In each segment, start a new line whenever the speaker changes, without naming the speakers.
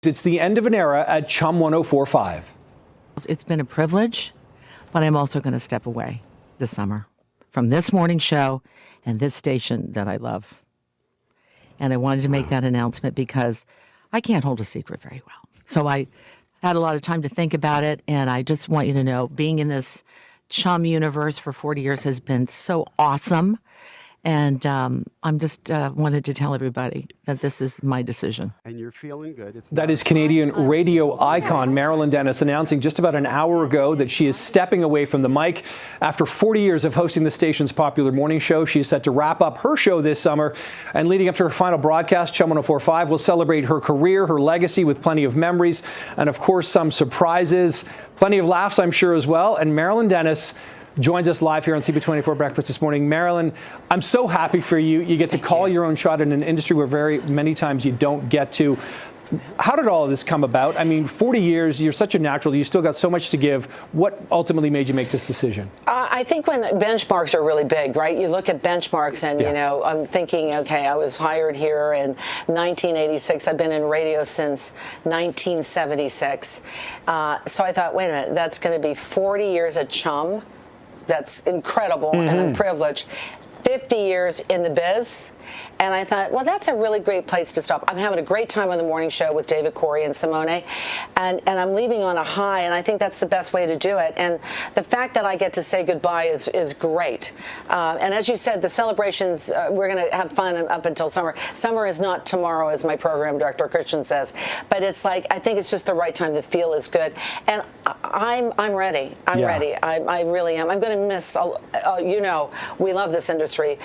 It's the end of an era at Chum 104.5.
It's been a privilege, but I'm also going to step away this summer from this morning show and this station that I love. And I wanted to make that announcement because I can't hold a secret very well. So I had a lot of time to think about it, and I just want you to know, being in this Chum universe for 40 years has been so awesome. And I'm just wanted to tell everybody that this is my decision.
And you're feeling good.
That is Canadian radio icon Marilyn Denis announcing just about an hour ago that she is stepping away from the mic. After 40 years of hosting the station's popular morning show, she is set to wrap up her show this summer. And leading up to her final broadcast, Chum 104.5 will celebrate her career, her legacy with plenty of memories, and of course some surprises. Plenty of laughs, I'm sure, as well. And Marilyn Denis joins us live here on CP24 Breakfast this morning. Marilyn, I'm so happy for you. You get to call your own shot in an industry where very many times you don't get to. How did all of this come about? I mean, 40 years, you're such a natural. You still got so much to give. What ultimately made you make this decision?
I think when benchmarks are really big, right? You look at benchmarks and, you know, I'm thinking, okay, I was hired here in 1986. I've been in radio since 1976. So I thought, wait a minute, that's going to be 40 years at Chum. That's incredible, and I'm privileged. 50 years in the biz. And I thought, well, that's a really great place to stop. I'm having a great time on the morning show with David Corey and Simone, and I'm leaving on a high, and I think that's the best way to do it. And the fact that I get to say goodbye is great. And as you said, the celebrations, we're going to have fun up until summer. Summer is not tomorrow, as my program director Christian says, but it's like, I think it's just the right time. The feel is good, and I'm ready. I'm ready. I really am. I'm going to miss. You know, we love this industry.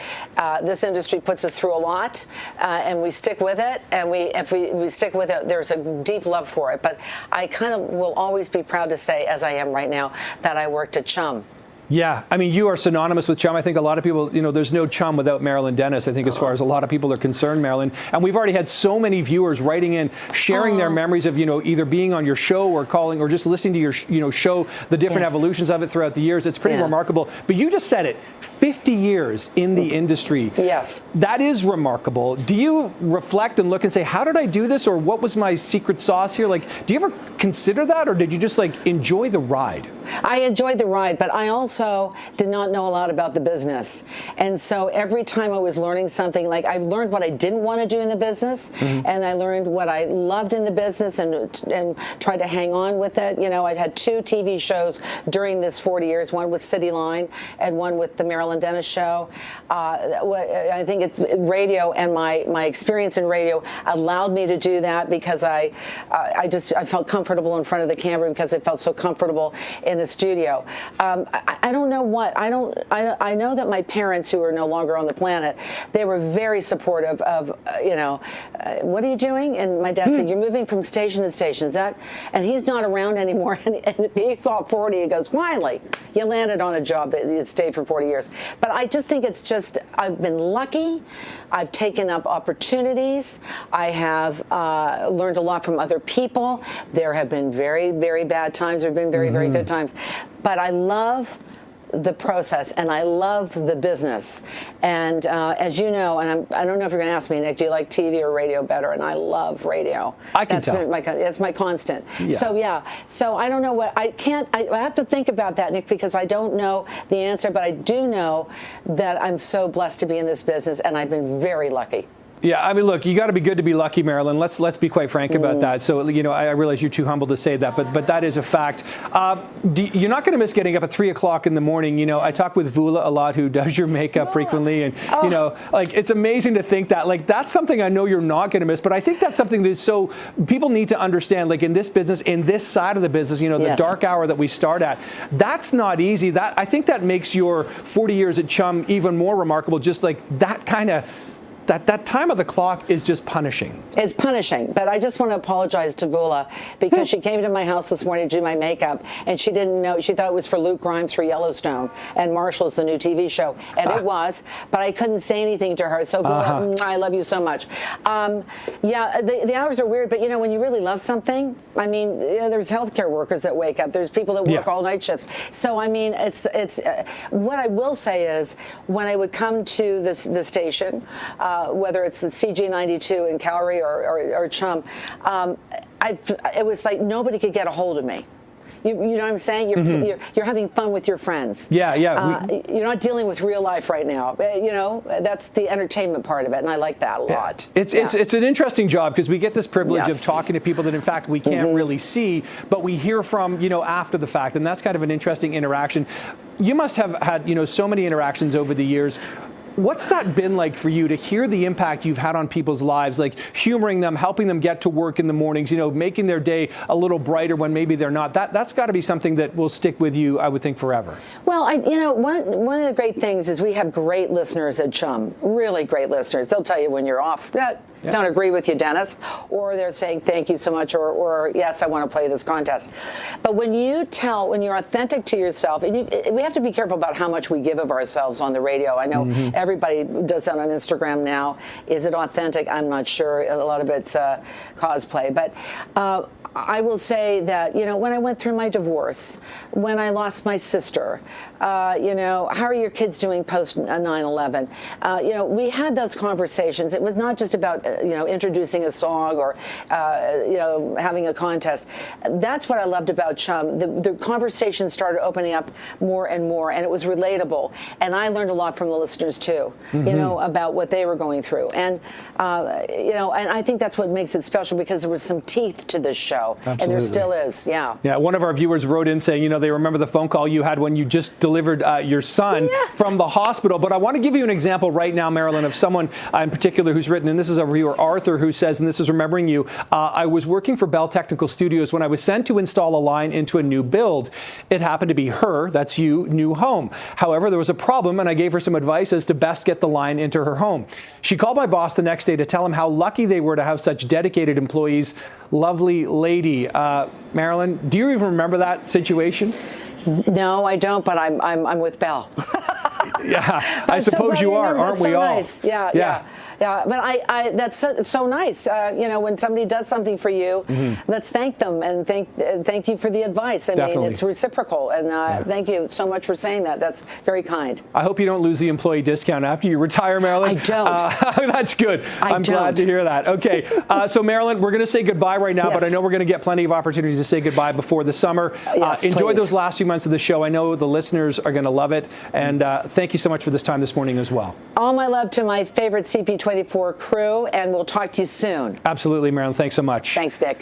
This industry puts us through a lot, and we stick with it. And if we stick with it, there's a deep love for it. But I kind of will always be proud to say, as I am right now, that I worked at Chum.
Yeah, I mean, you are synonymous with Chum. I think a lot of people, you know, there's no Chum without Marilyn Denis, I think, as far as a lot of people are concerned, Marilyn. And we've already had so many viewers writing in, sharing their memories of, you know, either being on your show or calling or just listening to your, you know, show, the different evolutions of it throughout the years. It's pretty remarkable. But you just said it, 50 years in the industry.
Yes.
That is remarkable. Do you reflect and look and say, how did I do this? Or what was my secret sauce here? Like, do you ever consider that? Or did you just, like, enjoy the ride?
I enjoyed the ride, but I also did not know a lot about the business. And so every time I was learning something, like I learned what I didn't want to do in the business, and I learned what I loved in the business and tried to hang on with it. You know, I've had 2 TV shows during this 40 years, one with City Line and one with the Marilyn Denis show. I think it's radio, and my experience in radio allowed me to do that because I felt comfortable in front of the camera because I felt so comfortable in the studio. I don't know what. I know that my parents, who are no longer on the planet, they were very supportive of, you know, what are you doing? And my dad said, you're moving from station to station. Is that? And he's not around anymore. And if he saw 40, he goes, finally, you landed on a job that you stayed for 40 years. But I just think it's just, I've been lucky. I've taken up opportunities. I have learned a lot from other people. There have been very, very bad times. There have been very, very good times. But I love the process, and I love the business. And as you know, and I don't know if you're going to ask me, Nick, do you like TV or radio better? And I love radio.
I can tell.
That's my constant.
Yeah.
So I don't know what, I have to think about that, Nick, because I don't know the answer, but I do know that I'm so blessed to be in this business, and I've been very lucky.
Yeah, I mean, look, you got to be good to be lucky, Marilyn. Let's be quite frank about that. So, you know, I realize you're too humble to say that, but that is a fact. You're not going to miss getting up at 3 o'clock in the morning. You know, I talk with Vula a lot, who does your makeup frequently, and you know, like, it's amazing to think that, like, that's something I know you're not going to miss. But I think that's something that is so people need to understand. Like, in this business, in this side of the business, you know, the dark hour that we start at, that's not easy. That, I think that makes your 40 years at Chum even more remarkable. Just like that kind of. That time of the clock is just punishing.
It's punishing, but I just want to apologize to Vula because she came to my house this morning to do my makeup, and she didn't know. She thought it was for Luke Grimes for Yellowstone and Marshall's, the new TV show, and it was, but I couldn't say anything to her. So Vula, I love you so much. Yeah, the hours are weird, but you know, when you really love something, I mean, you know, there's healthcare workers that wake up. There's people that work all night shifts. So I mean, it's what I will say is when I would come to the station. Whether it's CG92 in Calgary or Chum, it was like nobody could get a hold of me. You know what I'm saying? You're having fun with your friends.
Yeah.
You're not dealing with real life right now. You know, that's the entertainment part of it, and I like that a lot.
It's an interesting job because we get this privilege of talking to people that, in fact, we can't really see, but we hear from, after the fact, and that's kind of an interesting interaction. You must have had, so many interactions over the years. What's that been like for you to hear the impact you've had on people's lives, like humoring them, helping them get to work in the mornings, making their day a little brighter when maybe they're not? That's got to be something that will stick with you, I would think, forever.
Well, one of the great things is we have great listeners at Chum, really great listeners. They'll tell you when you're off. Don't agree with you, Dennis, or they're saying thank you so much, or yes, I want to play this contest. But when you're authentic to yourself, and we have to be careful about how much we give of ourselves on the radio. I know everybody does that on Instagram now. Is it authentic? I'm not sure. A lot of it's cosplay, but I will say that, when I went through my divorce, when I lost my sister, how are your kids doing post 9/11? We had those conversations. It was not just about, introducing a song or, having a contest. That's what I loved about Chum. The conversation started opening up more and more, and it was relatable. And I learned a lot from the listeners, too, about what they were going through. And, and I think that's what makes it special, because there was some teeth to this show.
Absolutely.
And there still is, yeah.
Yeah, one of our viewers wrote in saying, they remember the phone call you had when you just delivered your son from the hospital. But I want to give you an example right now, Marilyn, of someone in particular who's written, and this is a viewer, Arthur, who says, and this is remembering you, I was working for Bell Technical Studios when I was sent to install a line into a new build. It happened to be her, that's you, new home. However, there was a problem, and I gave her some advice as to best get the line into her home. She called my boss the next day to tell him how lucky they were to have such dedicated employees. Lovely lady. Marilyn, do you even remember that situation?
No, I don't, but I'm with Bell.
Yeah, I suppose you are, aren't we all?
Nice. Yeah. But that's so nice. When somebody does something for you, let's thank them and thank you for the advice. I mean, it's reciprocal. And thank you so much for saying that. That's very kind.
I hope you don't lose the employee discount after you retire, Marilyn.
I don't.
That's good. I'm glad to hear that. Okay. So, Marilyn, we're going to say goodbye right now, but I know we're going to get plenty of opportunity to say goodbye before the summer. Enjoy those last few months of the show. I know the listeners are going to love it. And thank you so much for this time this morning as well.
All my love to my favorite CP24 crew, and we'll talk to you soon.
Absolutely, Marilyn. Thanks so much.
Thanks, Dick.